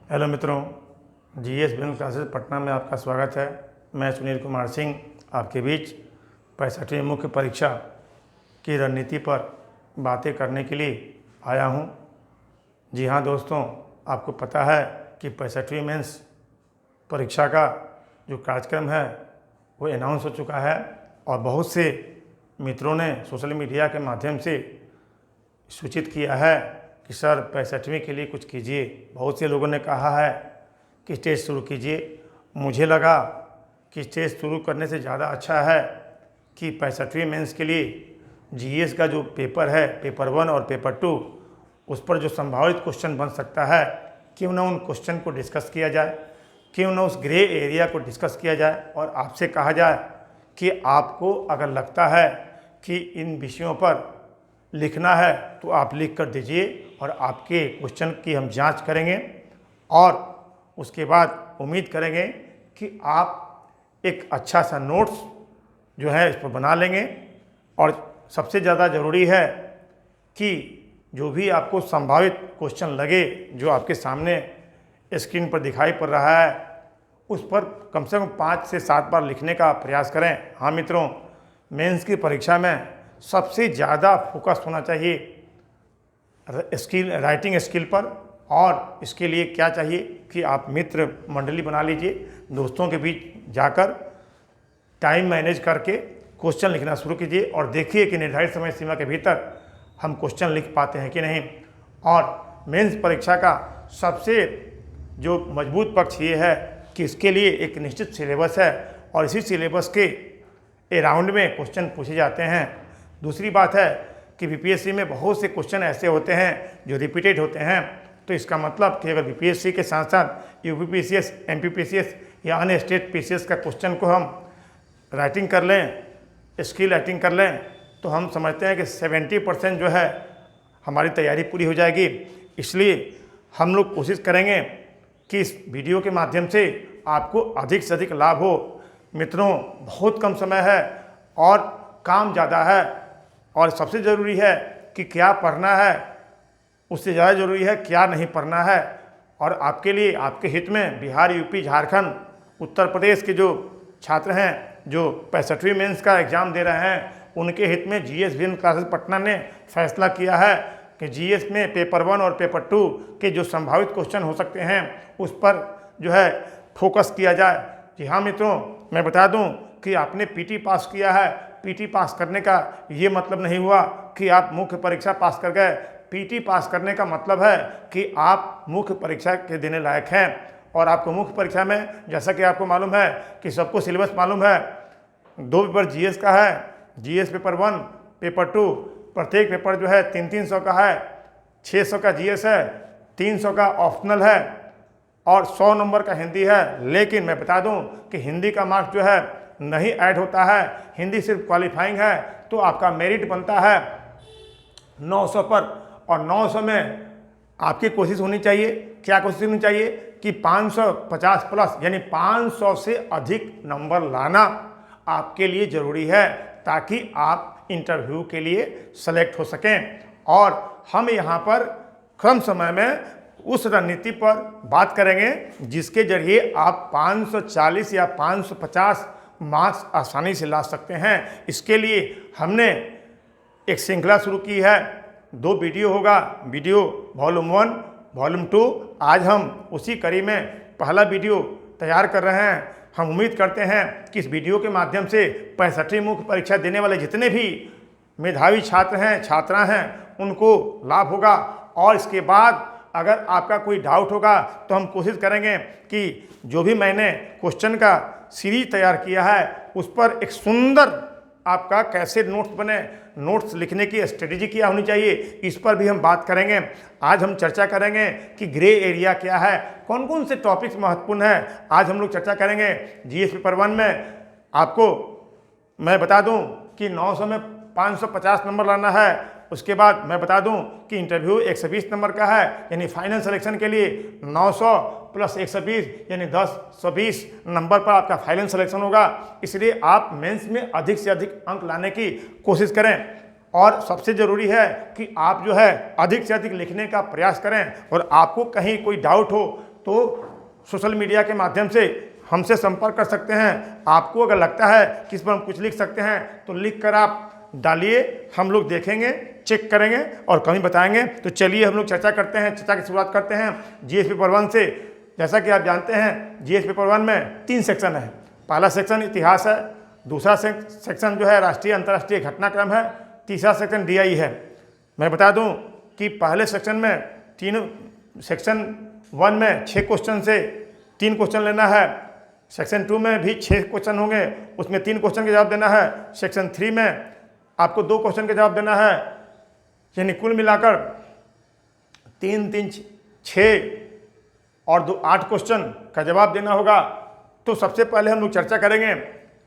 Hello मित्रों, GS business classes Patna में आपका स्वागत है। मैं सुनील कुमार सिंह आपके बीच 65वीं मुख्य परीक्षा की रणनीति पर बातें करने के लिए आया हूं। जी हाँ दोस्तों, आपको पता है कि 65वीं मेंस परीक्षा का जो कार्यक्रम है वो अनाउंस हो चुका है और बहुत से मित्रों ने सोशल मीडिया के माध्यम से सूचित किया है कि सर 65वीं के लिए कुछ कीजिए। बहुत से लोगों ने कहा है कि टेस्ट शुरू कीजिए। मुझे लगा कि टेस्ट शुरू करने से ज़्यादा अच्छा है कि 65वीं मेंस के लिए जीएस का जो पेपर है, पेपर 1 और पेपर 2, उस पर जो संभावित क्वेश्चन बन सकता है, क्यों ना उन क्वेश्चन को डिस्कस किया जाए, क्यों ना उस ग्रे एरिया को डिस्कस किया जाए और आपसे कहा जाए कि आपको अगर लगता है कि इन विषयों पर लिखना है तो आप लिख कर दीजिए और आपके क्वेश्चन की हम जांच करेंगे और उसके बाद उम्मीद करेंगे कि आप एक अच्छा सा नोट्स जो है इस पर बना लेंगे। और सबसे ज़्यादा ज़रूरी है कि जो भी आपको संभावित क्वेश्चन लगे जो आपके सामने स्क्रीन पर दिखाई पड़ रहा है, उस पर कम से कम 5 से 7 बार लिखने का प्रयास करें। हाँ मित्रों, मेंस की परीक्षा में सबसे ज़्यादा फोकस होना चाहिए राइटिंग स्किल पर। और इसके लिए क्या चाहिए कि आप मित्र मंडली बना लीजिए, दोस्तों के बीच जाकर टाइम मैनेज करके क्वेश्चन लिखना शुरू कीजिए और देखिए कि निर्धारित समय सीमा के भीतर हम क्वेश्चन लिख पाते हैं कि नहीं। और मेंस परीक्षा का सबसे जो मजबूत पक्ष ये है कि इसके लिए एक निश्चित सिलेबस है और इसी सिलेबस के अराउंड में क्वेश्चन पूछे जाते हैं। दूसरी बात है कि बीपीएससी में बहुत से क्वेश्चन ऐसे होते हैं जो रिपीटेड होते हैं, तो इसका मतलब कि अगर बीपीएससी के साथ साथ यूपीपीसीएस, एमपीपीसीएस या अन्य स्टेट पीसीएस का क्वेश्चन को हम राइटिंग कर लें, स्किल राइटिंग कर लें, तो हम समझते हैं कि 70% जो है हमारी तैयारी पूरी हो जाएगी। इसलिए हम लोग कोशिश करेंगे कि इस वीडियो के माध्यम से आपको अधिक से अधिक लाभ हो। मित्रों, बहुत कम समय है और काम ज़्यादा है और सबसे ज़रूरी है कि क्या पढ़ना है, उससे ज़्यादा ज़रूरी है क्या नहीं पढ़ना है। और आपके लिए, आपके हित में बिहार, यूपी, झारखंड, उत्तर प्रदेश के जो छात्र हैं जो 65वीं मेंस का एग्ज़ाम दे रहे हैं, उनके हित में जीएस बिजनेस क्लासेस पटना ने फैसला किया है कि जीएस में पेपर 1 और पेपर 2 के जो संभावित क्वेश्चन हो सकते हैं उस पर जो है फोकस किया जाए। जी हाँ मित्रों, मैं बता दूं कि आपने पीटी पास किया है। पीटी पास करने का ये मतलब नहीं हुआ कि आप मुख्य परीक्षा पास कर गए। पीटी पास करने का मतलब है कि आप मुख्य परीक्षा के देने लायक हैं। और आपको मुख्य परीक्षा में, जैसा कि आपको मालूम है कि सबको सिलेबस मालूम है, 2 पेपर जीएस का है, जीएस पेपर 1, पेपर 2, प्रत्येक पेपर जो है 300 का है, 600 का जीएस है, 300 का ऑप्शनल है और 100 नंबर का हिंदी है। लेकिन मैं बता दूं कि हिंदी का मार्क्स जो है नहीं ऐड होता है, हिंदी सिर्फ क्वालिफाइंग है, तो आपका मेरिट बनता है 900 पर। और 900 में आपकी कोशिश होनी चाहिए, क्या कोशिश होनी चाहिए कि 550 प्लस, यानी 500 से अधिक नंबर लाना आपके लिए ज़रूरी है ताकि आप इंटरव्यू के लिए सेलेक्ट हो सकें। और हम यहाँ पर कम समय में उस रणनीति पर बात करेंगे जिसके जरिए आप 540 या 550 मार्क्स आसानी से ला सकते हैं। इसके लिए हमने एक श्रृंखला शुरू की है, 2 वीडियो होगा, वीडियो वॉल्यूम 1, वॉल्यूम 2। आज हम उसी कड़ी में पहला वीडियो तैयार कर रहे हैं। हम उम्मीद करते हैं कि इस वीडियो के माध्यम से 65वीं मुख्य परीक्षा देने वाले जितने भी मेधावी छात्र हैं, छात्रा हैं, उनको लाभ होगा। और इसके बाद अगर आपका कोई डाउट होगा तो हम कोशिश करेंगे कि जो भी मैंने क्वेश्चन का सीरीज तैयार किया है उस पर एक सुंदर आपका कैसे नोट्स बने, नोट्स लिखने की स्ट्रेटेजी क्या होनी चाहिए, इस पर भी हम बात करेंगे। आज हम चर्चा करेंगे कि ग्रे एरिया क्या है, कौन कौन से टॉपिक्स महत्वपूर्ण हैं, आज हम लोग चर्चा करेंगे। जीएस पेपर 1 में आपको मैं बता दूं कि 900 में 550 नंबर लाना है। उसके बाद मैं बता दूं कि इंटरव्यू 120 नंबर का है, यानी फाइनल सिलेक्शन के लिए 900 प्लस 120 यानी 120 नंबर पर आपका फाइनल सिलेक्शन होगा। इसलिए आप मेंस में अधिक से अधिक अंक लाने की कोशिश करें। और सबसे ज़रूरी है कि आप जो है अधिक से अधिक लिखने का प्रयास करें। और आपको कहीं कोई डाउट हो तो सोशल मीडिया के माध्यम से हमसे संपर्क कर सकते हैं। आपको अगर लगता है कि इस पर हम कुछ लिख सकते हैं तो लिख कर आप डालिए, हम लोग देखेंगे, चेक करेंगे और कहीं बताएंगे। तो चलिए हम लोग चर्चा करते हैं, चर्चा की शुरुआत करते हैं जीएस पेपर 1 से। जैसा कि आप जानते हैं जीएस पेपर 1 में 3 सेक्शन है। पहला सेक्शन इतिहास है, दूसरा सेक्शन जो है राष्ट्रीय अंतर्राष्ट्रीय घटनाक्रम है, तीसरा सेक्शन डीआई है। मैं बता दूं कि पहले सेक्शन में सेक्शन 1 में 6 क्वेश्चन से 3 क्वेश्चन लेना है। सेक्शन 2 में भी 6 क्वेश्चन होंगे, उसमें 3 क्वेश्चन के जवाब देना है। सेक्शन 3 में आपको 2 क्वेश्चन का जवाब देना है, यानी कुल मिलाकर 3 3 6 और 2 8 क्वेश्चन का जवाब देना होगा। तो सबसे पहले हम लोग चर्चा करेंगे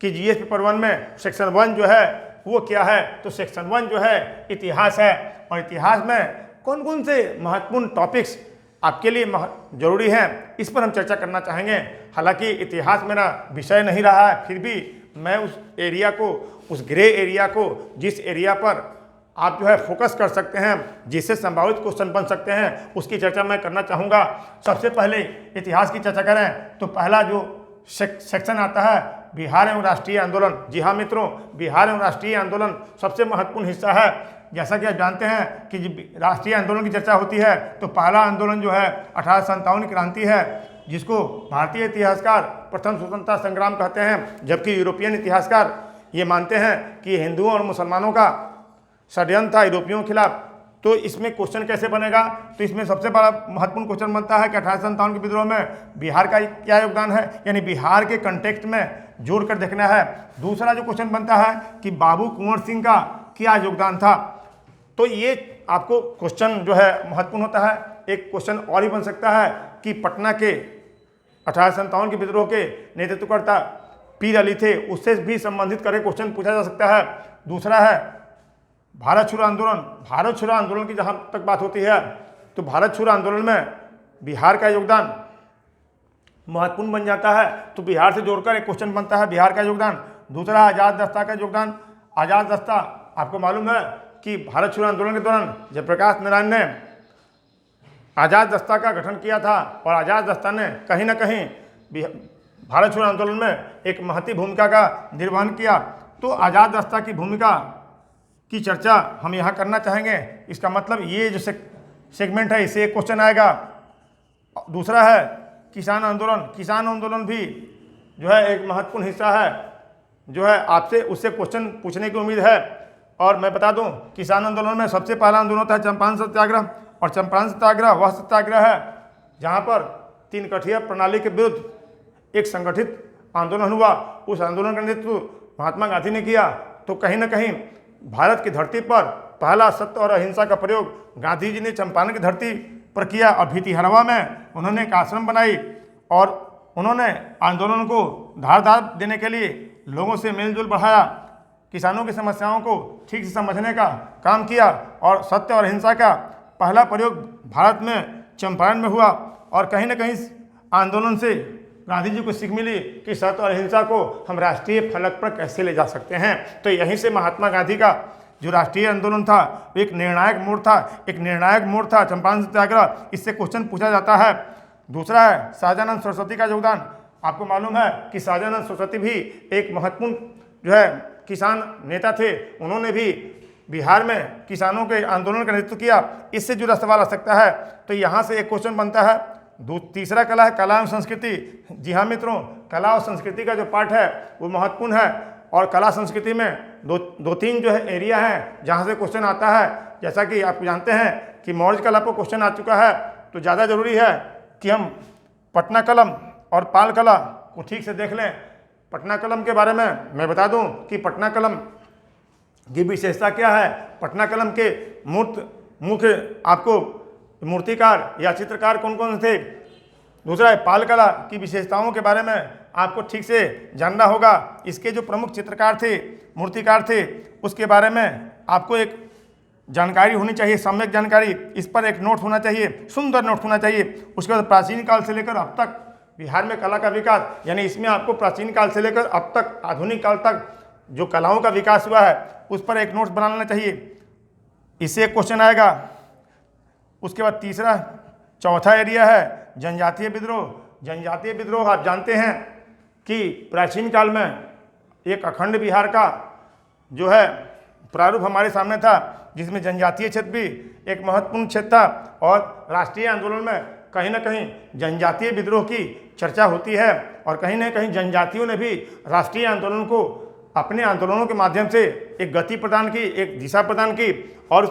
कि जीएस पेपर 1 में सेक्शन 1 जो है वो क्या है। तो सेक्शन 1 जो है इतिहास है, और इतिहास में कौन कौन से महत्वपूर्ण टॉपिक्स आपके लिए जरूरी हैं, इस पर हम चर्चा करना चाहेंगे। हालांकि इतिहास मेरा विषय नहीं रहा है, फिर भी मैं उस एरिया को, उस ग्रे एरिया को, जिस एरिया पर आप जो है फोकस कर सकते हैं, जिससे संभावित क्वेश्चन बन सकते हैं, उसकी चर्चा मैं करना चाहूँगा। सबसे पहले इतिहास की चर्चा करें तो पहला जो सेक्शन आता है बिहार एवं राष्ट्रीय आंदोलन। जी हाँ मित्रों, बिहार एवं राष्ट्रीय आंदोलन सबसे महत्वपूर्ण हिस्सा है। जैसा कि आप जानते हैं कि जब राष्ट्रीय आंदोलन की चर्चा होती है तो पहला आंदोलन जो है 1857 क्रांति है, जिसको भारतीय इतिहासकार प्रथम स्वतंत्रता संग्राम कहते हैं, जबकि यूरोपियन इतिहासकार ये मानते हैं कि हिंदुओं और मुसलमानों का षड्यंत्र था यूरोपियों के खिलाफ। तो इसमें क्वेश्चन कैसे बनेगा, तो इसमें सबसे बड़ा महत्वपूर्ण क्वेश्चन बनता है कि 1857 के विद्रोह में बिहार का क्या योगदान है, यानी बिहार के कंटेक्स्ट में जोड़ कर देखना है। दूसरा जो क्वेश्चन बनता है कि बाबू कुंवर सिंह का क्या योगदान था। तो ये आपको क्वेश्चन जो है महत्वपूर्ण होता है। एक क्वेश्चन और ही बन सकता है कि पटना के 1857 के विद्रोह के नेतृत्वकर्ता पीर अली थे, उससे भी संबंधित करके क्वेश्चन पूछा जा सकता है। दूसरा है भारत छोड़ो आंदोलन। भारत छोड़ो आंदोलन की जहाँ तक बात होती है तो भारत छोड़ो आंदोलन में बिहार का योगदान महत्वपूर्ण बन जाता है। तो बिहार से जोड़कर एक क्वेश्चन बनता है बिहार का योगदान। दूसरा आज़ाद दस्ता का योगदान। आज़ाद दस्ता आपको मालूम है कि भारत छोड़ो आंदोलन के दौरान जयप्रकाश नारायण ने आज़ाद दस्ता का गठन किया था, और आज़ाद दस्ता ने कहीं ना कहीं भारत छोड़ो आंदोलन में एक महती भूमिका का निर्वहन किया। तो आज़ाद दस्ता की भूमिका की चर्चा हम यहाँ करना चाहेंगे। इसका मतलब ये जो सेगमेंट है इससे एक क्वेश्चन आएगा। दूसरा है किसान आंदोलन। किसान आंदोलन भी जो है एक महत्वपूर्ण हिस्सा है, जो है आपसे उससे क्वेश्चन पूछने की उम्मीद है। और मैं बता दूं किसान आंदोलन में सबसे पहला आंदोलन होता है चंपारण सत्याग्रह। और चंपारण सत्याग्रह वह सत्याग्रह है जहाँ पर 3 कठिया प्रणाली के विरुद्ध एक संगठित आंदोलन हुआ। उस आंदोलन का नेतृत्व महात्मा गांधी ने किया। तो कहीं ना कहीं भारत की धरती पर पहला सत्य और अहिंसा का प्रयोग गांधी जी ने चंपारण की धरती पर किया। और भितिहरवा में उन्होंने एक आश्रम बनाई और उन्होंने आंदोलन को धार देने के लिए लोगों से मेलजोल बढ़ाया, किसानों की समस्याओं को ठीक से समझने का काम किया। और सत्य और अहिंसा का पहला प्रयोग भारत में चंपारण में हुआ। और कहीं ना कहीं आंदोलन से गांधी जी को सीख मिली कि सत्य और अहिंसा को हम राष्ट्रीय फलक पर कैसे ले जा सकते हैं। तो यहीं से महात्मा गांधी का जो राष्ट्रीय आंदोलन था एक निर्णायक मोड़ था चंपारण सत्याग्रह। इससे क्वेश्चन पूछा जाता है। दूसरा है शाहजानंद सरस्वती का योगदान। आपको मालूम है कि शाहजानंद सरस्वती भी एक महत्वपूर्ण जो है किसान नेता थे। उन्होंने भी बिहार में किसानों के आंदोलन का नेतृत्व किया। इससे जुड़ा सवाल आ सकता है। तो यहाँ से एक क्वेश्चन बनता है। तीसरा कला है कला एवं संस्कृति। जी हाँ मित्रों, कला और संस्कृति का जो पार्ट है वो महत्वपूर्ण है। और कला संस्कृति में दो तीन जो है एरिया है जहाँ से क्वेश्चन आता है। जैसा कि आप जानते हैं कि मौर्य कला पर क्वेश्चन आ चुका है, तो ज़्यादा जरूरी है कि हम पटना कलम और पाल कला को ठीक से देख लें। पटना कलम के बारे में मैं बता दूं कि पटना कलम की विशेषता क्या है। पटना कलम के मुख्य आपको मूर्तिकार या चित्रकार कौन कौन थे। दूसरा है पाल कला की विशेषताओं के बारे में आपको ठीक से जानना होगा। इसके जो प्रमुख चित्रकार थे, मूर्तिकार थे, उसके बारे में आपको एक जानकारी होनी चाहिए, सम्यक जानकारी। इस पर एक नोट होना चाहिए, सुंदर नोट होना चाहिए। उसके बाद प्राचीन काल से लेकर अब तक बिहार में कला का विकास, यानी इसमें आपको प्राचीन काल से लेकर अब तक आधुनिक काल तक जो कलाओं का विकास हुआ है उस पर एक नोट्स बना लेना चाहिए। इससे एक क्वेश्चन आएगा। उसके बाद तीसरा चौथा एरिया है जनजातीय विद्रोह। जनजातीय विद्रोह आप जानते हैं कि प्राचीन काल में एक अखंड बिहार का जो है प्रारूप हमारे सामने था, जिसमें जनजातीय क्षेत्र भी एक महत्वपूर्ण क्षेत्र था। और राष्ट्रीय आंदोलन में कहीं ना कहीं जनजातीय विद्रोह की चर्चा होती है और कहीं ना कहीं जनजातियों ने भी राष्ट्रीय आंदोलन को अपने आंदोलनों के माध्यम से एक गति प्रदान की, एक दिशा प्रदान की। और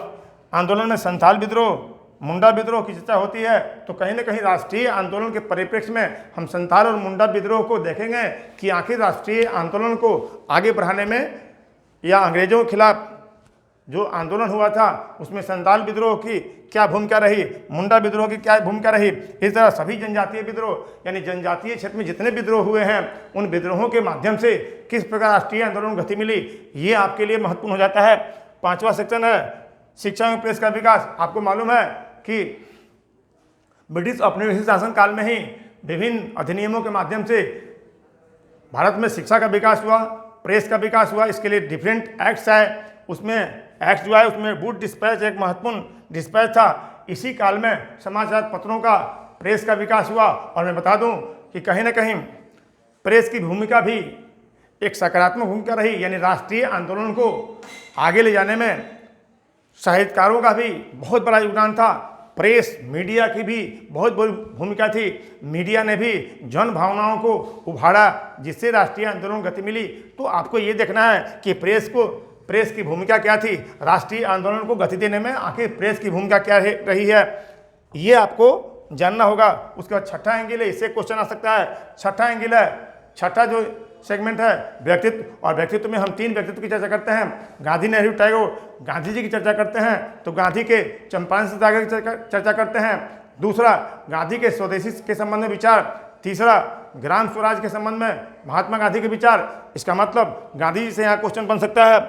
आंदोलन में संथाल विद्रोह, मुंडा विद्रोह की चर्चा होती है। तो कहीं ना कहीं राष्ट्रीय आंदोलन के परिप्रेक्ष्य में हम संथाल और मुंडा विद्रोह को देखेंगे कि आखिर राष्ट्रीय आंदोलन को आगे बढ़ाने में या अंग्रेजों के खिलाफ जो आंदोलन हुआ था उसमें संथाल विद्रोह की क्या भूमिका रही, मुंडा विद्रोह की क्या भूमिका रही। इस तरह सभी जनजातीय विद्रोह यानी जनजातीय क्षेत्र में जितने विद्रोह हुए हैं उन विद्रोहों के माध्यम से किस प्रकार राष्ट्रीय आंदोलन को गति मिली, ये आपके लिए महत्वपूर्ण हो जाता है। 5वां सेक्शन है शिक्षा एवं प्रेस का विकास। आपको मालूम है कि ब्रिटिश औपनिवेशिक शासन काल में ही विभिन्न अधिनियमों के माध्यम से भारत में शिक्षा का विकास हुआ, प्रेस का विकास हुआ। इसके लिए डिफरेंट एक्ट्स आए। उसमें एक्ट जो है उसमें वुड डिस्पैच एक महत्वपूर्ण डिस्पैच था। इसी काल में समाचार पत्रों का, प्रेस का विकास हुआ। और मैं बता दूं कि कहीं ना कहीं प्रेस की भूमिका भी एक सकारात्मक भूमिका रही, यानी राष्ट्रीय आंदोलन को आगे ले जाने में साहित्यकारों का भी बहुत बड़ा योगदान था। प्रेस मीडिया की भी बहुत बड़ी भूमिका थी। मीडिया ने भी जन भावनाओं को उभारा, जिससे राष्ट्रीय आंदोलन को गति मिली। तो आपको ये देखना है कि प्रेस की भूमिका क्या थी, राष्ट्रीय आंदोलन को गति देने में आखिर प्रेस की भूमिका क्या रही है, ये आपको जानना होगा। उसके बाद छठा एंगल है, इससे क्वेश्चन आ सकता है। छठा एंगल है, छठा जो सेगमेंट है व्यक्तित्व। और व्यक्तित्व में हम 3 व्यक्तित्व की चर्चा करते हैं, गांधी, नेहरू, टैगोर। गांधी जी की चर्चा करते हैं तो गांधी के चंपारण सत्याग्रह की चर्चा करते हैं। दूसरा, गांधी के स्वदेशी के संबंध में विचार। तीसरा, ग्राम स्वराज के संबंध में महात्मा गांधी के विचार। इसका मतलब गांधी जी से यहाँ क्वेश्चन बन सकता है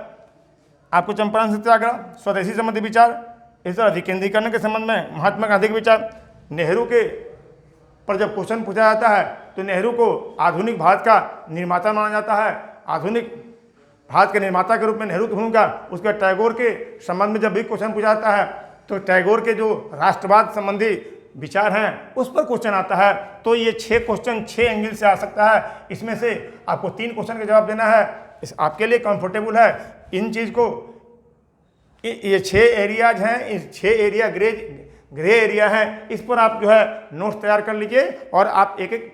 आपको चंपारण सत्याग्रह, स्वदेशी संबंधी विचार। इस तरह विकेंद्रीकरण के संबंध में महात्मा गांधी के विचार। नेहरू के पर जब क्वेश्चन पूछा जाता है तो नेहरू को आधुनिक भारत का निर्माता माना जाता है। आधुनिक भारत के निर्माता के रूप में नेहरू की भूमिका। उसके बाद टैगोर के संबंध में जब भी क्वेश्चन पूछा जाता है तो टैगोर के जो राष्ट्रवाद संबंधी विचार हैं उस पर क्वेश्चन आता है। तो ये 6 क्वेश्चन 6 एंगल से आ सकता है। इसमें से आपको 3 क्वेश्चन का जवाब देना है। आपके लिए कंफर्टेबल है इन चीज़ को। ये 6 एरियाज हैं, इस 6 एरिया ग्रे एरिया है। इस पर आप जो है नोट्स तैयार कर लीजिए और आप एक एक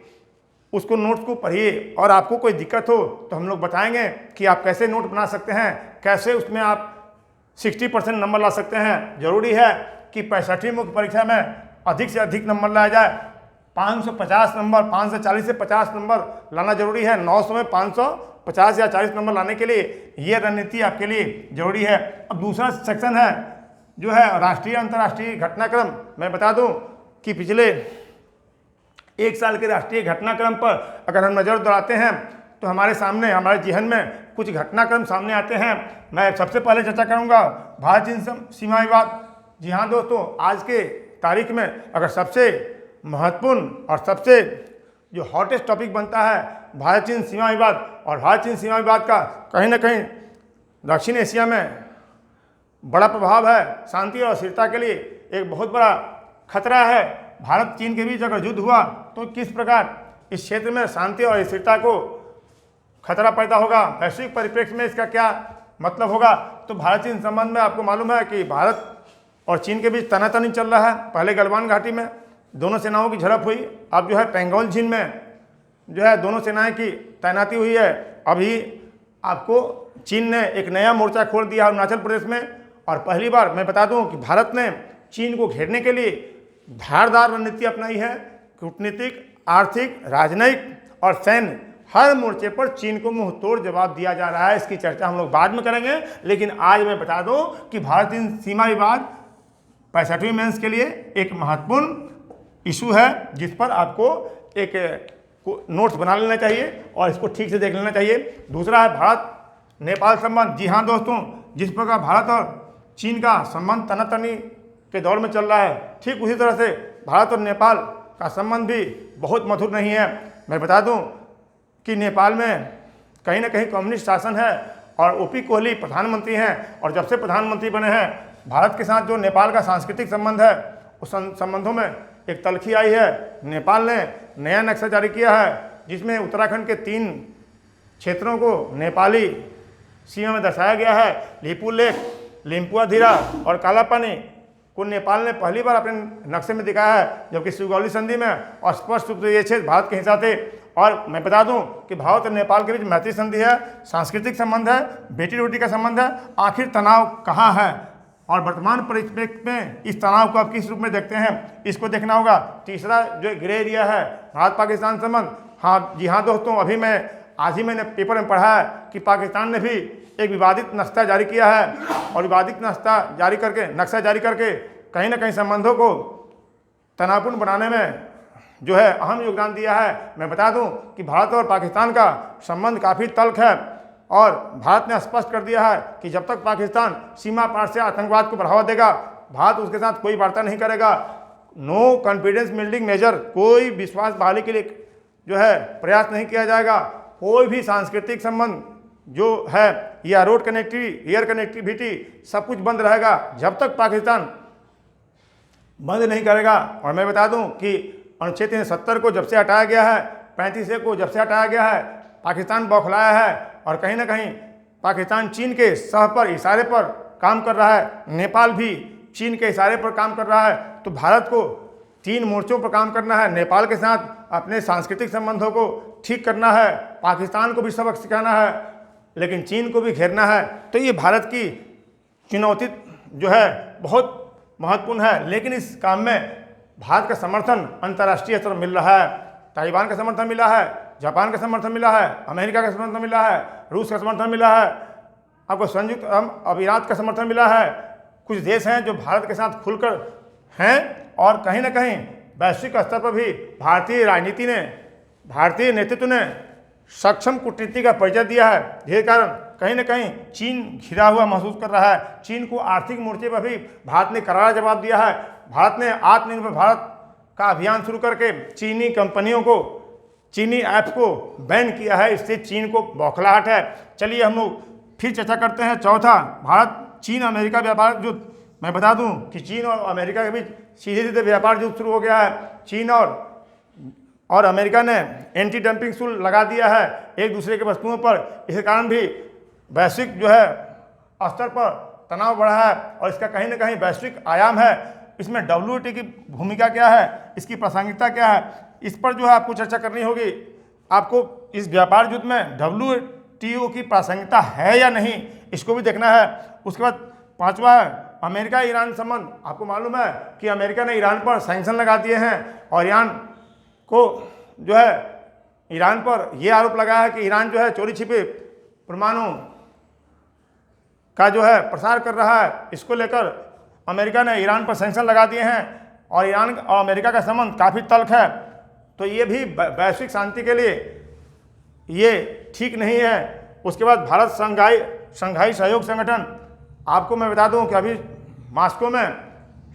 उसको नोट्स को पढ़िए। और आपको कोई दिक्कत हो तो हम लोग बताएंगे कि आप कैसे नोट बना सकते हैं, कैसे उसमें आप 60% नंबर ला सकते हैं। जरूरी है कि 65वीं मुख्य परीक्षा में अधिक से अधिक नंबर लाया जाए। 550 नंबर, 540 से 50 नंबर लाना जरूरी है। 900 में 550 या 40 नंबर लाने के लिए ये रणनीति आपके लिए जरूरी है। अब दूसरा सेक्शन है जो है राष्ट्रीय अंतर्राष्ट्रीय घटनाक्रम। मैं बता दूं कि पिछले 1 साल के राष्ट्रीय घटनाक्रम पर अगर हम नज़र दौड़ाते हैं तो हमारे सामने, हमारे जेहन में कुछ घटनाक्रम सामने आते हैं। मैं सबसे पहले चर्चा करूंगा भारत चीन सीमा विवाद। जी हाँ दोस्तों, आज के तारीख में अगर सबसे महत्वपूर्ण और सबसे जो हॉटेस्ट टॉपिक बनता है भारत चीन सीमा विवाद। और भारत चीन सीमा विवाद का कहीं ना कहीं दक्षिण एशिया में बड़ा प्रभाव है। शांति और स्थिरता के लिए एक बहुत बड़ा खतरा है। भारत चीन के बीच अगर युद्ध हुआ तो किस प्रकार इस क्षेत्र में शांति और स्थिरता को खतरा पैदा होगा, वैश्विक परिप्रेक्ष्य में इसका क्या मतलब होगा। तो भारत चीन संबंध में आपको मालूम है कि भारत और चीन के बीच तनातनी चल रहा है। पहले गलवान घाटी में दोनों सेनाओं की झड़प हुई। अब जो है पेंगोंग झील में जो है दोनों सेनाएं की तैनाती हुई है। अभी आपको चीन ने एक नया मोर्चा खोल दिया अरुणाचल प्रदेश में। और पहली बार मैं बता दूं कि भारत ने चीन को घेरने के लिए धारदार रणनीति अपनाई है। कूटनीतिक, आर्थिक, राजनयिक और सैन्य हर मोर्चे पर चीन को मुंह तोड़ जवाब दिया जा रहा है। इसकी चर्चा हम लोग बाद में करेंगे, लेकिन आज मैं बता दूं कि भारत चीन सीमा विवाद 65वीं मेंस के लिए एक महत्वपूर्ण इशू है, जिस पर आपको एक नोट्स बना लेना चाहिए और इसको ठीक से देख लेना चाहिए। दूसरा है भारत नेपाल संबंध। जी हाँ दोस्तों, जिस प्रकार भारत और चीन का संबंध तनातनी के दौर में चल रहा है, ठीक उसी तरह से भारत और नेपाल का संबंध भी बहुत मधुर नहीं है। मैं बता दूं कि नेपाल में कहीं ना कहीं कम्युनिस्ट शासन है और ओपी कोहली प्रधानमंत्री हैं। और जब से प्रधानमंत्री बने हैं, भारत के साथ जो नेपाल का सांस्कृतिक संबंध है उस संबंधों में एक तलखी आई है, नेपाल ने नया नक्शा जारी किया है जिसमें उत्तराखंड के 3 क्षेत्रों को नेपाली सीमा में दर्शाया गया है। लिपू लेक, लिम्पुआधीरा और कालापानी को नेपाल ने पहली बार अपने नक्शे में दिखाया है, जबकि सुगौली संधि में और स्पष्ट रूप से ये क्षेत्र भारत के हिस्सा थे। और मैं बता दूं कि भारत और नेपाल के बीच मैत्री संधि है, सांस्कृतिक संबंध है, बेटी रोटी का संबंध है। आखिर तनाव कहाँ है और वर्तमान परिप्रेक्ष्य में इस तनाव को आप किस रूप में देखते हैं, इसको देखना होगा। तीसरा जो ग्रे एरिया है, भारत पाकिस्तान संबंध। हाँ जी हाँ दोस्तों, अभी आज ही मैंने पेपर में पढ़ा है कि पाकिस्तान ने भी एक विवादित नक्शा जारी किया है और विवादित नक्शा जारी करके कहीं ना कहीं संबंधों को तनावपूर्ण बनाने में जो है अहम योगदान दिया है। मैं बता दूं कि भारत और पाकिस्तान का संबंध काफ़ी तल्ख है और भारत ने स्पष्ट कर दिया है कि जब तक पाकिस्तान सीमा पार से आतंकवाद को बढ़ावा देगा, भारत उसके साथ कोई वार्ता नहीं करेगा। नो कॉन्फिडेंस बिल्डिंग मेजर, कोई विश्वास बहाली के लिए जो है प्रयास नहीं किया जाएगा। कोई भी सांस्कृतिक संबंध जो है या रोड कनेक्टिविटी, एयर कनेक्टिविटी, सब कुछ बंद रहेगा जब तक पाकिस्तान बंद नहीं करेगा। और मैं बता दूं कि अनुच्छेद 370 को जब से हटाया गया है, 35A को जब से हटाया गया है, पाकिस्तान बौखलाया है और कहीं ना कहीं पाकिस्तान चीन के इशारे पर काम कर रहा है। नेपाल भी चीन के इशारे पर काम कर रहा है। तो भारत को 3 मोर्चों पर काम करना है। नेपाल के साथ अपने सांस्कृतिक संबंधों को ठीक करना है, पाकिस्तान को भी सबक सिखाना है, लेकिन चीन को भी घेरना है। तो ये भारत की चुनौती जो है बहुत महत्वपूर्ण है। लेकिन इस काम में भारत का समर्थन अंतर्राष्ट्रीय स्तर पर मिल रहा है। ताइवान का समर्थन मिला है, जापान का समर्थन मिला है, अमेरिका का समर्थन मिला है, रूस का समर्थन मिला है, आपको संयुक्त अरब अमीरात का समर्थन मिला है। कुछ देश हैं जो भारत के साथ खुलकर हैं और कहीं ना कहीं वैश्विक स्तर पर भी भारतीय नेतृत्व ने सक्षम कूटनीति का परिचय दिया है, जिसके कारण कहीं ना कहीं चीन घिरा हुआ महसूस कर रहा है। चीन को आर्थिक मोर्चे पर भी भारत ने करारा जवाब दिया है। भारत ने आत्मनिर्भर भारत का अभियान शुरू करके चीनी कंपनियों को, चीनी ऐप्स को बैन किया है। इससे चीन को बौखलाहट है। चलिए हम लोग फिर चर्चा करते हैं। चौथा, भारत चीन अमेरिका व्यापार युद्ध। मैं बता दूं कि चीन और अमेरिका के बीच सीधे सीधे व्यापार युद्ध शुरू हो गया है। चीन और अमेरिका ने एंटी डंपिंग शुल्क लगा दिया है एक दूसरे के वस्तुओं पर। इसके कारण भी वैश्विक जो है स्तर पर तनाव बढ़ा है और इसका कहीं ना कहीं वैश्विक आयाम है। इसमें WTO की भूमिका क्या है, इसकी प्रासंगिकता क्या है, इस पर जो है आपको चर्चा करनी होगी। आपको इस व्यापार युद्ध में WTO की प्रासंगिकता है या नहीं, इसको भी देखना है। उसके बाद 5वां है अमेरिका ईरान संबंध। आपको मालूम है कि अमेरिका ने ईरान पर सैंक्शन लगा दिए हैं और ईरान को जो है ईरान पर यह आरोप लगाया है कि ईरान जो है चोरी छिपे परमाणु का जो है प्रसार कर रहा है। इसको लेकर अमेरिका ने ईरान पर सैंक्शन लगा दिए हैं और ईरान और अमेरिका का संबंध काफ़ी तल्ख है। तो ये भी वैश्विक शांति के लिए ये ठीक नहीं है। उसके बाद भारत शंघाई सहयोग संगठन। आपको मैं बता दूं कि अभी मॉस्को में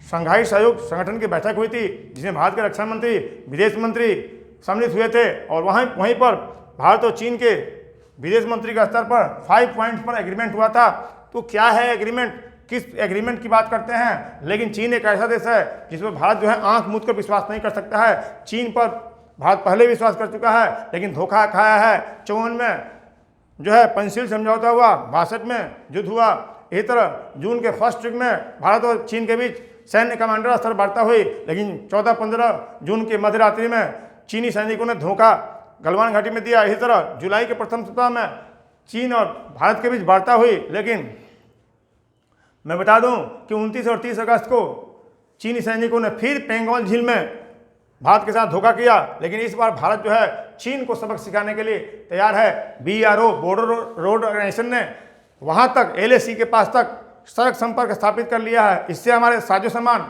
शंघाई सहयोग संगठन की बैठक हुई थी, जिसमें भारत के रक्षा मंत्री, विदेश मंत्री सम्मिलित हुए थे और वहीं पर भारत और चीन के विदेश मंत्री का स्तर पर 5 पॉइंट्स पर एग्रीमेंट हुआ था। तो क्या है एग्रीमेंट, किस एग्रीमेंट की बात करते हैं? लेकिन चीन एक ऐसा देश है जिसमें भारत जो है आंख मूंद कर विश्वास नहीं कर सकता है। चीन पर भारत पहले विश्वास कर चुका है लेकिन धोखा खाया है। 54 में जो है पंचशील समझौता हुआ, 62 में युद्ध हुआ। इसी तरह जून के फर्स्ट वीक में भारत और चीन के बीच सैन्य कमांडर स्तर वार्ता हुई, लेकिन 14-15 जून के मध्य रात्रि में चीनी सैनिकों ने धोखा गलवान घाटी में दिया। इसी तरह जुलाई के प्रथम सप्ताह में चीन और भारत के बीच वार्ता हुई, लेकिन मैं बता दूं कि 29 और 30 अगस्त को चीनी सैनिकों ने फिर पेंगोंग झील में भारत के साथ धोखा किया। लेकिन इस बार भारत जो है चीन को सबक सिखाने के लिए तैयार है। BRO बॉर्डर रोड ऑर्गेनाइजेशन ने वहां तक LAC के पास तक सड़क संपर्क स्थापित कर लिया है। इससे हमारे साजो सामान,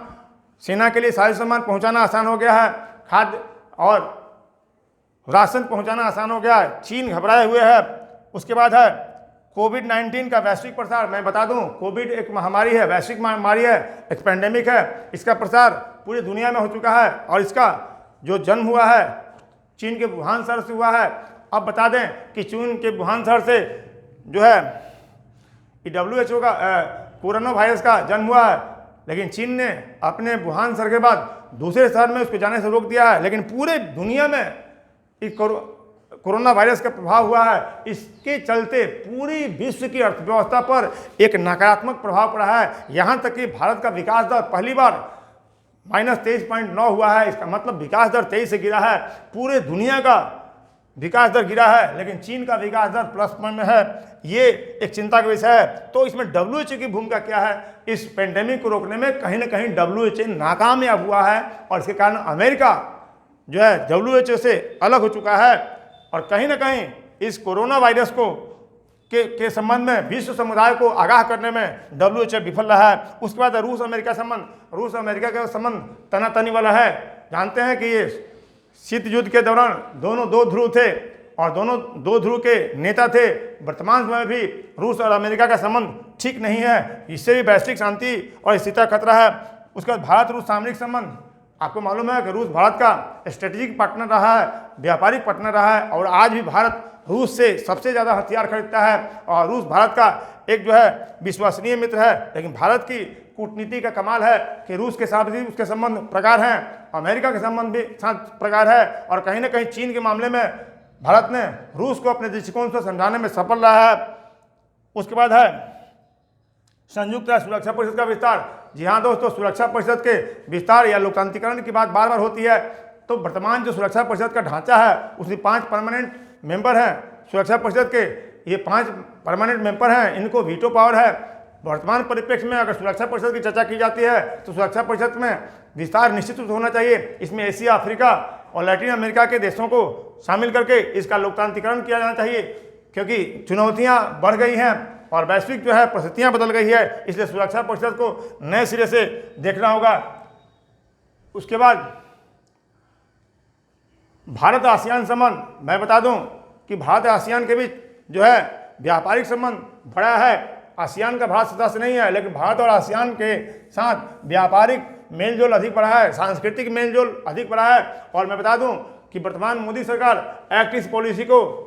सेना के लिए साजो सामान पहुंचाना आसान हो गया है, खाद्य और राशन पहुंचाना आसान हो गया है। चीन घबराए हुए है। उसके बाद है कोविड-19 का वैश्विक प्रसार। मैं बता दूं कोविड एक महामारी है, वैश्विक महामारी है, एक पैंडेमिक है। इसका प्रसार पूरी दुनिया में हो चुका है और इसका जो जन्म हुआ है चीन के वुहान शहर से हुआ है। अब बता दें कि चीन के वुहान शहर से जो है WHO का कोरोना वायरस का जन्म हुआ है, लेकिन चीन ने अपने वुहान शहर के बाद दूसरे शहर में उसको जाने से रोक दिया है, लेकिन पूरे दुनिया में एक कोरोना वायरस का प्रभाव हुआ है। इसके चलते पूरी विश्व की अर्थव्यवस्था पर एक नकारात्मक प्रभाव पड़ा है। यहाँ तक कि भारत का विकास दर पहली बार -23.9 हुआ है। इसका मतलब विकास दर 23 से गिरा है। पूरे दुनिया का विकास दर गिरा है, लेकिन चीन का विकास दर प्लस में है। ये एक चिंता का विषय है। तो इसमें WHO की भूमिका क्या है? इस पेंडेमिक को रोकने में कहीं ना कहीं WHO नाकामयाब हुआ है, और इसके कारण अमेरिका जो है WHO से अलग हो चुका है। और कहीं ना कहीं इस कोरोना वायरस को के संबंध में विश्व समुदाय को आगाह करने में WHO विफल रहा है। उसके बाद रूस अमेरिका का संबंध तनातनी वाला है। जानते हैं कि ये शीत युद्ध के दौरान दोनों दो ध्रुव थे, और दोनों दो ध्रुव के नेता थे। वर्तमान समय भी रूस और अमेरिका का संबंध ठीक नहीं है। इससे भी वैश्विक शांति और स्थिरता खतरा है। उसके बाद भारत रूस सामरिक संबंध, आपको मालूम है कि रूस भारत का स्ट्रेटेजिक पार्टनर रहा है, व्यापारिक पार्टनर रहा है, और आज भी भारत रूस से सबसे ज़्यादा हथियार खरीदता है। और रूस भारत का एक जो है विश्वसनीय मित्र है। लेकिन भारत की कूटनीति का कमाल है कि रूस के साथ भी उसके संबंध प्रगाढ़ हैं, अमेरिका के संबंध भी साथ प्रगाढ़ है, और कहीं ना कहीं चीन के मामले में भारत ने रूस को अपने दृष्टिकोण से समझाने में सफल रहा है। उसके बाद है संयुक्त राष्ट्र सुरक्षा परिषद का विस्तार। जी हाँ दोस्तों, सुरक्षा परिषद के विस्तार या लोकतांत्रिकरण की बात बार बार होती है। तो वर्तमान जो सुरक्षा परिषद का ढांचा है, उसमें 5 परमानेंट मेंबर हैं सुरक्षा परिषद के। ये 5 परमानेंट मेंबर हैं, इनको वीटो पावर है। वर्तमान परिप्रेक्ष्य में अगर सुरक्षा परिषद की चर्चा की जाती है तो सुरक्षा परिषद में विस्तार निश्चित रूप से होना चाहिए। इसमें एशिया, अफ्रीका और लैटिन अमेरिका के देशों को शामिल करके इसका लोकतांत्रिकरण किया जाना चाहिए, क्योंकि चुनौतियां बढ़ गई हैं और वैश्विक जो है परिस्थितियां बदल गई है। इसलिए सुरक्षा परिषद को नए सिरे से देखना होगा। उसके बाद भारत आसियान संबंध, मैं बता दूं कि भारत आसियान के बीच जो है व्यापारिक संबंध बढ़ा है। आसियान का भारत सदस्य नहीं है, लेकिन भारत और आसियान के साथ व्यापारिक मेलजोल अधिक बढ़ा है, सांस्कृतिक मेलजोल अधिक बढ़ा है। और मैं बता दूं कि वर्तमान मोदी सरकार एक्ट ईस्ट पॉलिसी को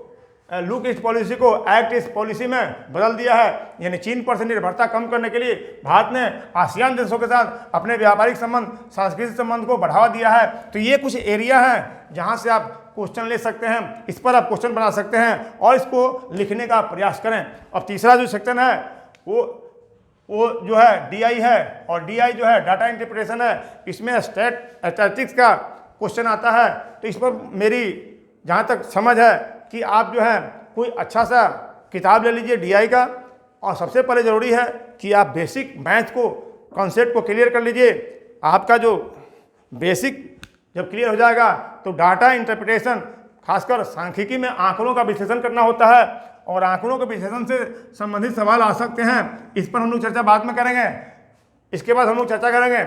लुक ईस्ट पॉलिसी को एक्ट ईस्ट पॉलिसी में बदल दिया है। यानी चीन पर से निर्भरता कम करने के लिए भारत ने आसियान देशों के साथ अपने व्यापारिक संबंध, सांस्कृतिक संबंध को बढ़ावा दिया है। तो ये कुछ एरिया हैं जहां से आप क्वेश्चन ले सकते हैं, इस पर आप क्वेश्चन बना सकते हैं और इसको लिखने का प्रयास करें। अब तीसरा जो सेक्शन है वो जो है DI है, और DI जो है डाटा इंटरप्रिटेशन है। इसमें स्टैटिस्टिक्स का क्वेश्चन आता है। तो इस पर मेरी जहाँ तक समझ है कि आप जो है कोई अच्छा सा किताब ले लीजिए DI का, और सबसे पहले ज़रूरी है कि आप बेसिक मैथ को, कॉन्सेप्ट को क्लियर कर लीजिए। आपका जो बेसिक जब क्लियर हो जाएगा तो डाटा इंटरप्रिटेशन, खासकर सांख्यिकी में आंकड़ों का विश्लेषण करना होता है, और आंकड़ों के विश्लेषण से संबंधित सवाल आ सकते हैं। इस पर हम लोग चर्चा बाद में करेंगे। इसके बाद हम लोग चर्चा करेंगे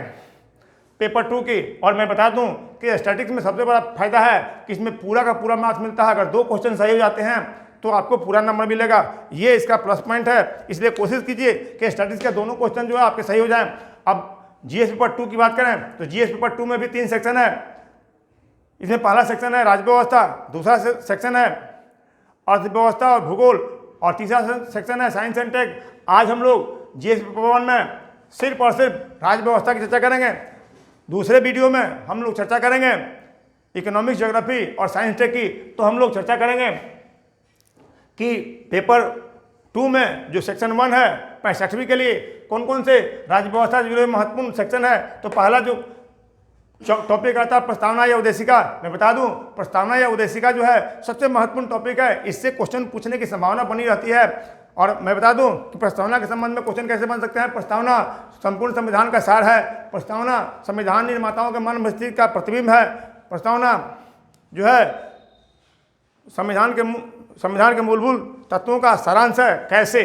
पेपर 2 की। और मैं बता दूं कि स्टैटिस्टिक्स में सबसे बड़ा फायदा है कि इसमें पूरा का पूरा मार्क्स मिलता है। अगर 2 क्वेश्चन सही हो जाते हैं तो आपको पूरा नंबर मिलेगा। ये इसका प्लस पॉइंट है। इसलिए कोशिश कीजिए कि स्टैटिस्टिक्स के दोनों क्वेश्चन जो है आपके सही हो जाएं। अब GS पेपर 2 की बात करें तो GS पेपर 2 में भी 3 सेक्शन है। इसमें पहला सेक्शन है राज्य व्यवस्था, दूसरा सेक्शन है अर्थव्यवस्था और भूगोल, और तीसरा सेक्शन है साइंस एंड टेक। आज हम लोग GS पेपर 1 में सिर्फ और सिर्फ राज्य व्यवस्था की चर्चा करेंगे। दूसरे वीडियो में हम लोग चर्चा करेंगे इकोनॉमिक्स, ज्योग्राफी और साइंस टेक की। तो हम लोग चर्चा करेंगे कि पेपर 2 में जो सेक्शन 1 है 65वीं के लिए कौन कौन से राज्य व्यवस्था से जुड़े महत्वपूर्ण सेक्शन है। तो पहला जो टॉपिक आता है प्रस्तावना या उद्देशिका। मैं बता दूं प्रस्तावना या उद्देशिका जो है सबसे महत्वपूर्ण टॉपिक है। इससे क्वेश्चन पूछने की संभावना बनी रहती है। और मैं बता दूं कि प्रस्तावना के संबंध में क्वेश्चन कैसे बन सकते हैं। प्रस्तावना संपूर्ण संविधान का सार है। प्रस्तावना संविधान निर्माताओं के मन मस्तिष्क का प्रतिबिंब है। प्रस्तावना जो है संविधान के मूलभूत तत्वों का सारांश है। कैसे,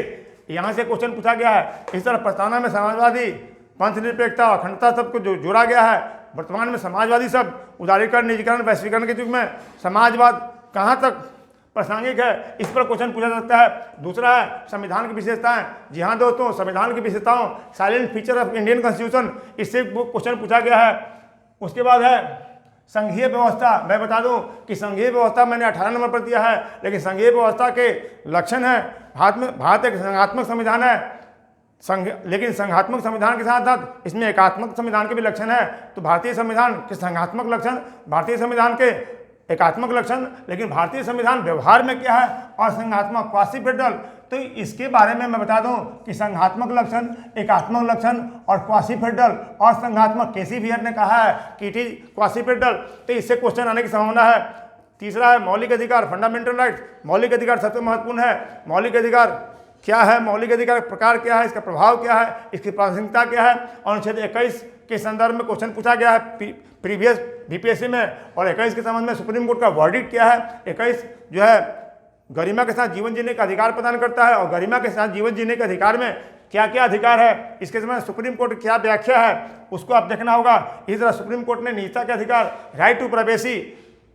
यहाँ से क्वेश्चन पूछा गया है। इस तरह प्रस्तावना में समाजवादी, पंथनिरपेक्षता, अखंडता सबको जो जोड़ा गया है। वर्तमान में समाजवादी शब्द उदारीकरण, निजीकरण, वैश्वीकरण के युग में समाजवाद कहाँ तक प्रासंगिक है, इस पर क्वेश्चन पूछा जा सकता है। दूसरा है संविधान की विशेषताएं। जी हाँ दोस्तों, संविधान की विशेषताओं, silent feature of Indian constitution, इससे क्वेश्चन पूछा गया है। उसके बाद है संघीय व्यवस्था। मैं बता दूं कि संघीय व्यवस्था मैंने 18 नंबर पर दिया है, लेकिन संघीय व्यवस्था के लक्षण है भारत एक संघात्मक संविधान है। लेकिन संघात्मक संविधान के साथ साथ इसमें एकात्मक संविधान के भी लक्षण है। तो भारतीय संविधान के संघात्मक लक्षण, भारतीय संविधान के एकात्मक लक्षण, लेकिन भारतीय संविधान व्यवहार में क्या है और संघात्मक क्वासी फेडरल। तो इसके बारे में मैं बता दूं कि संघात्मक लक्षण, एकात्मक लक्षण और क्वासी फेडरल और संघात्मक, केसी वियर ने कहा है कि इट इज क्वासी फेडरल। तो इससे क्वेश्चन आने की संभावना है। तीसरा है मौलिक अधिकार, फंडामेंटल राइट्स। मौलिक अधिकार सबसे महत्वपूर्ण है। मौलिक अधिकार क्या है, मौलिक अधिकार का प्रकार क्या है, इसका प्रभाव क्या है, इसकी प्रासंगिकता क्या है। अनुच्छेद 21 के संदर्भ में क्वेश्चन पूछा गया है प्रीवियस बीपीएससी में, और 21 के संबंध में सुप्रीम कोर्ट का वर्डिक्ट क्या है। 21 जो है गरिमा के साथ जीवन जीने का अधिकार प्रदान करता है, और गरिमा के साथ जीवन जीने के अधिकार में क्या क्या अधिकार है, इसके समय सुप्रीम कोर्ट की क्या व्याख्या है, उसको आप देखना होगा। इसी तरह सुप्रीम कोर्ट ने निजता के अधिकार, राइट टू प्राइवेसी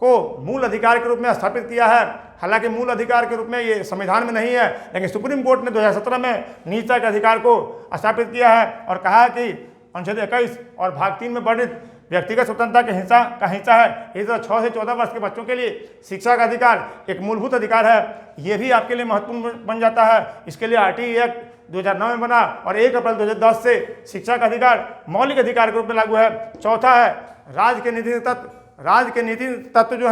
को मूल अधिकार के रूप में स्थापित किया है। हालांकि मूल अधिकार के रूप में ये संविधान में नहीं है, लेकिन सुप्रीम कोर्ट ने 2017 में निजता के अधिकार को स्थापित किया है और कहा है कि अनुच्छेद 21 और भाग 3 में वर्णित व्यक्तिगत स्वतंत्रता के हिस्सा है। इसी तरह 6 से 14 वर्ष के बच्चों के लिए शिक्षा का अधिकार एक मूलभूत अधिकार है। ये भी आपके लिए महत्वपूर्ण बन जाता है। इसके लिए आरटीई एक्ट 2009 में बना और 1 अप्रैल 2010 से शिक्षा का अधिकार मौलिक अधिकार के रूप में लागू है। चौथा है राज्य के नीति तत्व। राज्य के नीति तत्व जो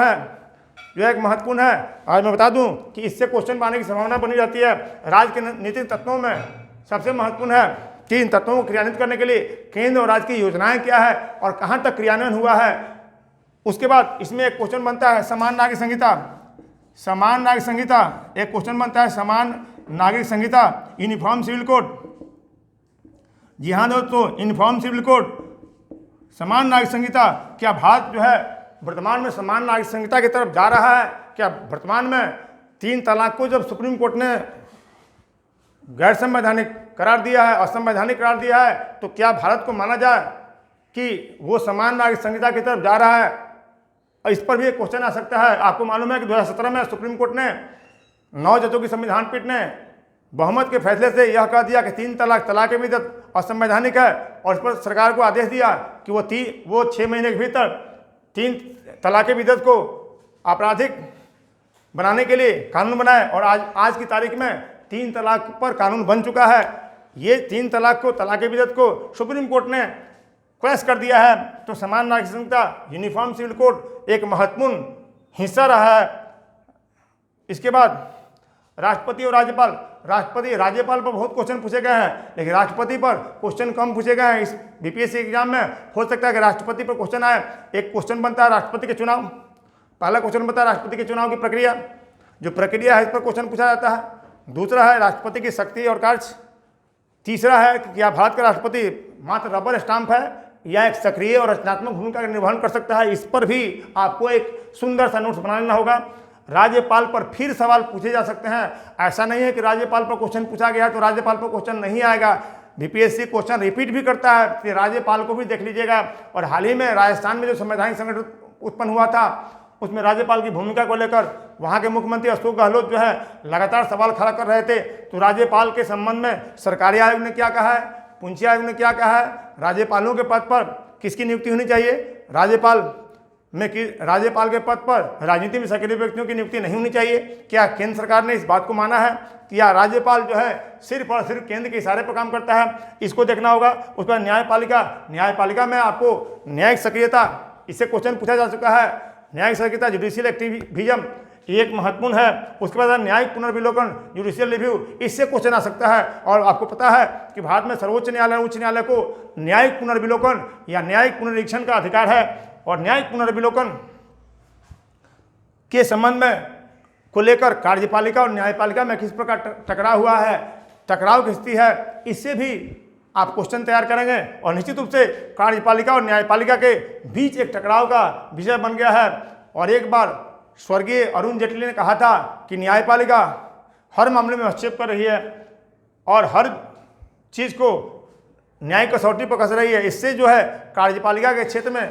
एक महत्वपूर्ण है। आज मैं बता दूं कि इससे क्वेश्चन पाने की संभावना बनी जाती है। राज्य के नीति तत्वों में सबसे महत्वपूर्ण है कि इन तत्वों को क्रियान्वित करने के लिए केंद्र और राज्य की योजनाएं क्या है और कहां तक क्रियान्वयन हुआ है। उसके बाद इसमें एक क्वेश्चन बनता है समान नागरिक संहिता। समान नागरिक संहिता एक क्वेश्चन बनता है, समान नागरिक संहिता, यूनिफॉर्म सिविल कोड। जी हाँ दोस्तों, यूनिफॉर्म सिविल कोड, समान नागरिक संहिता। क्या भारत जो है वर्तमान में समान नागरिक संहिता की तरफ जा रहा है? क्या वर्तमान में 3 तलाक को जब सुप्रीम कोर्ट ने गैर संवैधानिक करार दिया है, असंवैधानिक करार दिया है, तो क्या भारत को माना जाए कि वो समान नागरिक संहिता की तरफ जा रहा है? और इस पर भी एक क्वेश्चन आ सकता है। आपको मालूम है कि 2017 में सुप्रीम कोर्ट ने 9 जजों की संविधान पीठ ने बहुमत के फैसले से यह कह दिया कि 3 तलाक के बिदअत असंवैधानिक है, और इस पर सरकार को आदेश दिया कि वो 6 महीने के भीतर 3 तलाक के बिदअत को आपराधिक बनाने के लिए कानून बनाए। और आज की तारीख में 3 तलाक पर कानून बन चुका है। ये 3 तलाक के बिदअत को सुप्रीम कोर्ट ने क्रैश कर दिया है। तो समान नागरिक संहिता, यूनिफॉर्म सिविल कोड एक महत्वपूर्ण हिस्सा रहा है। इसके बाद राष्ट्रपति और राज्यपाल। राज्यपाल पर बहुत क्वेश्चन पूछे गए हैं, लेकिन राष्ट्रपति पर क्वेश्चन कम पूछे गए हैं। इस बीपीएससी एग्जाम में हो सकता है कि राष्ट्रपति पर क्वेश्चन आए। एक क्वेश्चन बनता है राष्ट्रपति के चुनाव, पहला क्वेश्चन बनता है राष्ट्रपति के चुनाव की प्रक्रिया, जो प्रक्रिया है इस पर क्वेश्चन पूछा जाता है। दूसरा है राष्ट्रपति की शक्ति और कार्य। तीसरा है कि क्या भारत का राष्ट्रपति मात्र रबर स्टाम्प है या एक सक्रिय और रचनात्मक भूमिका का निर्वहन कर सकता है। इस पर भी आपको एक सुंदर सा नोट्स बना लेना होगा। राज्यपाल पर फिर सवाल पूछे जा सकते हैं। ऐसा नहीं है कि राज्यपाल पर क्वेश्चन पूछा गया तो राज्यपाल पर क्वेश्चन नहीं आएगा। बीपीएससी क्वेश्चन रिपीट भी करता है, कि राज्यपाल को भी देख लीजिएगा। और हाल ही में राजस्थान में जो संवैधानिक संकट उत्पन्न हुआ था, उसमें राज्यपाल की भूमिका को लेकर वहाँ के मुख्यमंत्री अशोक गहलोत जो है लगातार सवाल खड़ा कर रहे थे। तो राज्यपाल के संबंध में सरकारी आयोग ने क्या कहा है, पूंछी आयोग ने क्या कहा है, राज्यपालों के पद पर किसकी नियुक्ति होनी चाहिए, राज्यपाल के पद पर राजनीति में सक्रिय व्यक्तियों की नियुक्ति नहीं होनी चाहिए। क्या केंद्र सरकार ने इस बात को माना है कि या राज्यपाल जो है सिर्फ और सिर्फ केंद्र के इशारे पर काम करता है, इसको देखना होगा। उस पर न्यायपालिका में आपको न्यायिक सक्रियता, इससे क्वेश्चन पूछा जा चुका है। न्यायिक सक्रियता, जुडिशियल एक्टिविज्म एक महत्वपूर्ण है। उसके बाद न्यायिक पुनर्विलोकन, जुडिशियल रिव्यू, इससे क्वेश्चन आ सकता है। और आपको पता है कि भारत में सर्वोच्च न्यायालय, उच्च न्यायालय को न्यायिक पुनर्विलोकन या न्यायिक पुनरीक्षण का अधिकार है। और न्यायिक पुनर्विलोकन के संबंध में को लेकर कार्यपालिका और न्यायपालिका में किस प्रकार टकराव हुआ है, टकराव की स्थिति है, इससे भी आप क्वेश्चन तैयार करेंगे। और निश्चित रूप से कार्यपालिका और न्यायपालिका के बीच एक टकराव का विषय बन गया है। और एक बार स्वर्गीय अरुण जेटली ने कहा था कि न्यायपालिका हर मामले में हस्तक्षेप कर रही है और हर चीज़ को न्यायिक कसौटी पर कस रही है। इससे जो है कार्यपालिका के क्षेत्र में,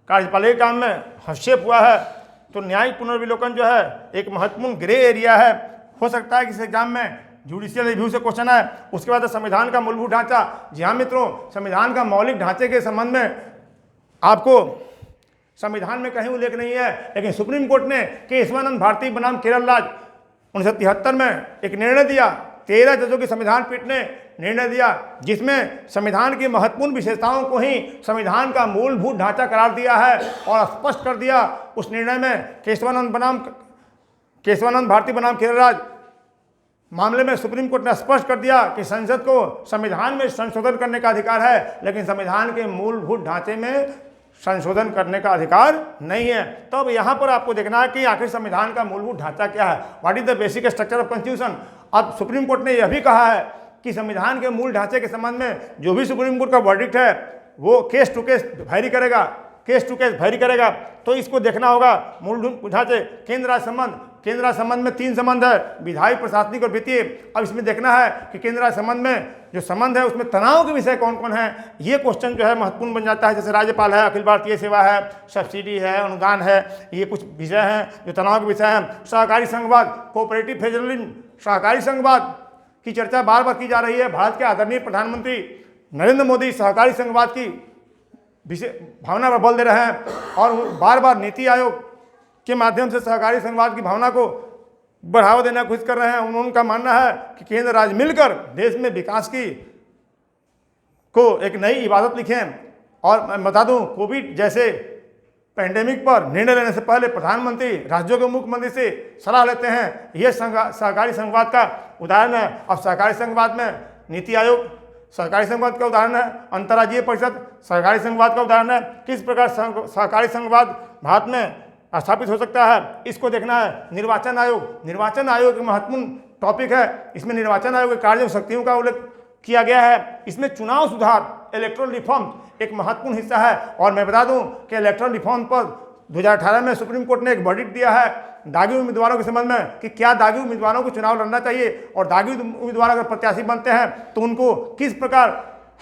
कार्यपालिका काम में हस्तक्षेप हुआ है। तो न्यायिक पुनर्विलोकन जो है एक महत्वपूर्ण ग्रे एरिया है। हो सकता है कि इस एग्जाम में जुडिशियल रिव्यू से क्वेश्चन आए। उसके बाद संविधान का मूलभूत ढांचा। जी हाँ मित्रों, संविधान का मौलिक ढांचे के संबंध में आपको संविधान में कहीं उल्लेख नहीं है, लेकिन सुप्रीम कोर्ट ने केशवानंद भारती बनाम केरल राज्य 1973 में एक निर्णय दिया 13 जजों की संविधान पीठ ने निर्णय दिया, जिसमें संविधान की महत्वपूर्ण विशेषताओं को ही संविधान का मूलभूत ढांचा करार दिया है और स्पष्ट कर दिया। उस निर्णय में केशवानंद भारती बनाम खेलराज मामले में सुप्रीम कोर्ट ने स्पष्ट कर दिया कि संसद को संविधान में संशोधन करने का अधिकार है, लेकिन संविधान के मूलभूत ढांचे में संशोधन करने का अधिकार नहीं है। तो अब यहाँ पर आपको देखना है कि आखिर संविधान का मूलभूत ढांचा क्या है, what is the basic structure of constitution. अब सुप्रीम कोर्ट ने यह भी कहा है कि संविधान के मूल ढांचे के संबंध में जो भी सुप्रीम कोर्ट का वर्डिक्ट है वो केस टू केस वेरी करेगा। तो इसको देखना होगा मूलभूत ढांचे। केंद्र राज्य संबंध में 3 संबंध है, विधायी, प्रशासनिक और वित्तीय। अब इसमें देखना है कि केंद्र राज्य संबंध में जो संबंध है उसमें तनाव के विषय कौन कौन है, ये क्वेश्चन जो है महत्वपूर्ण बन जाता है। जैसे राज्यपाल है, अखिल भारतीय सेवा है, सब्सिडी है, अनुदान है, ये कुछ विषय हैं जो तनाव के विषय हैं। सहकारी संघवाद, कोऑपरेटिव फेडरलिज्म, सहकारी संघवाद की चर्चा बार बार की जा रही है। भारत के आदरणीय प्रधानमंत्री नरेंद्र मोदी सहकारी संघवाद की भावना पर बल दे रहे हैं और बार बार नीति आयोग के माध्यम से सहकारी संघवाद की भावना को बढ़ावा देने की कोशिश कर रहे हैं। उनका मानना है कि केंद्र राज्य मिलकर देश में विकास को एक नई इबादत लिखें। और मैं बता दूं, कोविड जैसे पैंडेमिक पर निर्णय लेने से पहले प्रधानमंत्री राज्यों के मुख्यमंत्री से सलाह लेते हैं। यह सहकारी संघवाद का उदाहरण है। अब सहकारी संघवाद में नीति आयोग सहकारी संघवाद का उदाहरण है, अंतर्राज्यीय परिषद सहकारी संघवाद का उदाहरण है। किस प्रकार सहकारी संघवाद भारत में स्थापित हो सकता है, इसको देखना है। निर्वाचन आयोग एक महत्वपूर्ण टॉपिक है। इसमें निर्वाचन आयोग के कार्य और शक्तियों का उल्लेख किया गया है। इसमें चुनाव सुधार, इलेक्टोरल रिफॉर्म एक महत्वपूर्ण हिस्सा है। और मैं बता दूं कि इलेक्टोरल रिफॉर्म पर 2018 में सुप्रीम कोर्ट ने एक वर्डिक्ट दिया है दागी उम्मीदवारों के संबंध में कि क्या दागी उम्मीदवारों को चुनाव लड़ना चाहिए, और दागी उम्मीदवार अगर प्रत्याशी बनते हैं तो उनको किस प्रकार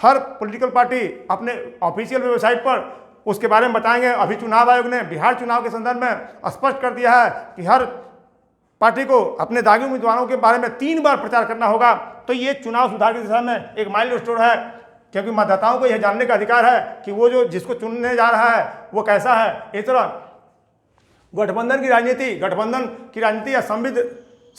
हर पॉलिटिकल पार्टी अपने ऑफिशियल वेबसाइट पर उसके बारे में बताएंगे। अभी चुनाव आयोग ने बिहार चुनाव के संदर्भ में स्पष्ट कर दिया है कि हर पार्टी को अपने दागी उम्मीदवारों के बारे में 3 बार प्रचार करना होगा। तो ये चुनाव सुधार की दिशा में एक माइलस्टोन है, क्योंकि मतदाताओं को यह जानने का अधिकार है कि वो जो जिसको चुनने जा रहा है वो कैसा है। इस तरह गठबंधन की राजनीति या संविध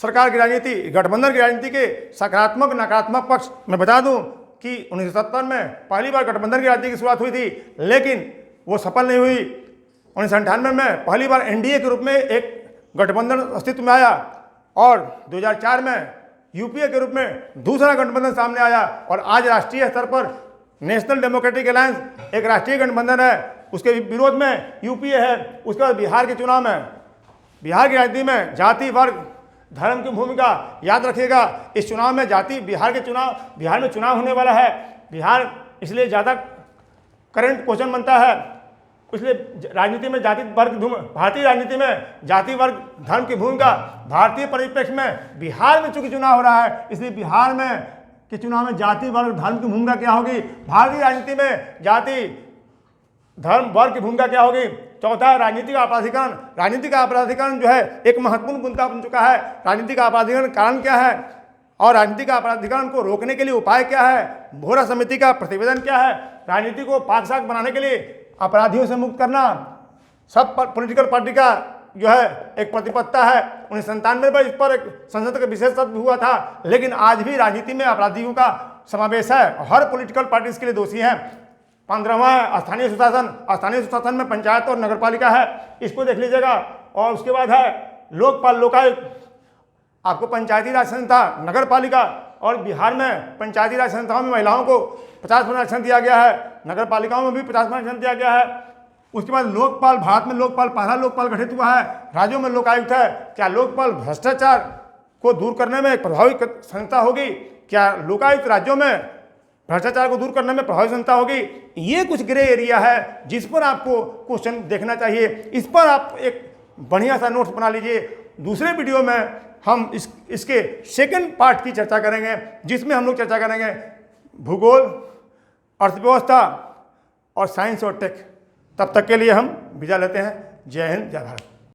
सरकार की राजनीति, गठबंधन की राजनीति के सकारात्मक नकारात्मक पक्ष मैं बता दूं कि 1970 में पहली बार गठबंधन की राजनीति की शुरुआत हुई थी, लेकिन वो सफल नहीं हुई। 1998 में पहली बार एनडीए के रूप में एक गठबंधन अस्तित्व में आया और 2004 में यूपीए के रूप में दूसरा गठबंधन सामने आया। और आज राष्ट्रीय स्तर पर नेशनल डेमोक्रेटिक अलायंस एक राष्ट्रीय गठबंधन है, उसके विरोध में यूपीए है। उसके बाद बिहार के चुनाव में, बिहार की राजनीति में जाति, वर्ग, धर्म की भूमिका याद रखिएगा। इस चुनाव में बिहार में चुनाव होने वाला है। बिहार इसलिए ज़्यादा करंट क्वेश्चन बनता है, इसलिए राजनीति में भारतीय राजनीति में जाति, वर्ग, धर्म की भूमिका भारतीय परिप्रेक्ष्य में बिहार में चूंकि चुनाव हो रहा है, इसलिए बिहार में के चुनाव में जाति, वर्ग, धर्म की भूमिका क्या होगी, भारतीय राजनीति में जाति, धर्म, वर्ग की भूमिका क्या होगी। चौथा, राजनीतिक अपराधीकरण जो है एक महत्वपूर्ण मुद्दा बन चुका है। राजनीतिक अपराधीकरण कारण क्या है और राजनीतिक अपराधीकरण को रोकने के लिए उपाय क्या है, बोहरा समिति का प्रतिवेदन क्या है। राजनीति को पाक-साफ बनाने के लिए अपराधियों से मुक्त करना सब पॉलिटिकल पार्टी का जो है एक प्रतिबद्धता है। 1997 में इस पर एक संसद का विशेष सत्र हुआ था, लेकिन आज भी राजनीति में अपराधियों का समावेश है। हर पॉलिटिकल पार्टी इसके लिए दोषी हैं। 15वां है स्थानीय सुशासन में पंचायत और नगरपालिका है, इसको देख लीजिएगा। और उसके बाद है लोकपाल, लोकायुक्त, आपको पंचायती राज संस्था, नगरपालिका। और बिहार में पंचायती राज संस्थाओं में महिलाओं को 50% आरक्षण दिया गया है, नगरपालिकाओं में भी 50% आरक्षण दिया गया है। उसके बाद लोकपाल, भारत में लोकपाल, पहला लोकपाल गठित हुआ है। राज्यों में लोकायुक्त है। क्या लोकपाल भ्रष्टाचार को दूर करने में एक प्रभावी संस्था होगी? क्या लोकायुक्त राज्यों में भ्रष्टाचार को दूर करने में प्रभावी संस्था होगी? ये कुछ ग्रे एरिया है जिस पर आपको क्वेश्चन देखना चाहिए। इस पर आप एक बढ़िया सा नोट्स बना लीजिए। दूसरे वीडियो में हम इसके सेकंड पार्ट की चर्चा करेंगे, जिसमें हम लोग चर्चा करेंगे भूगोल, अर्थव्यवस्था और साइंस और टेक। तब तक के लिए हम विदा लेते हैं। जय हिंद, जय भारत।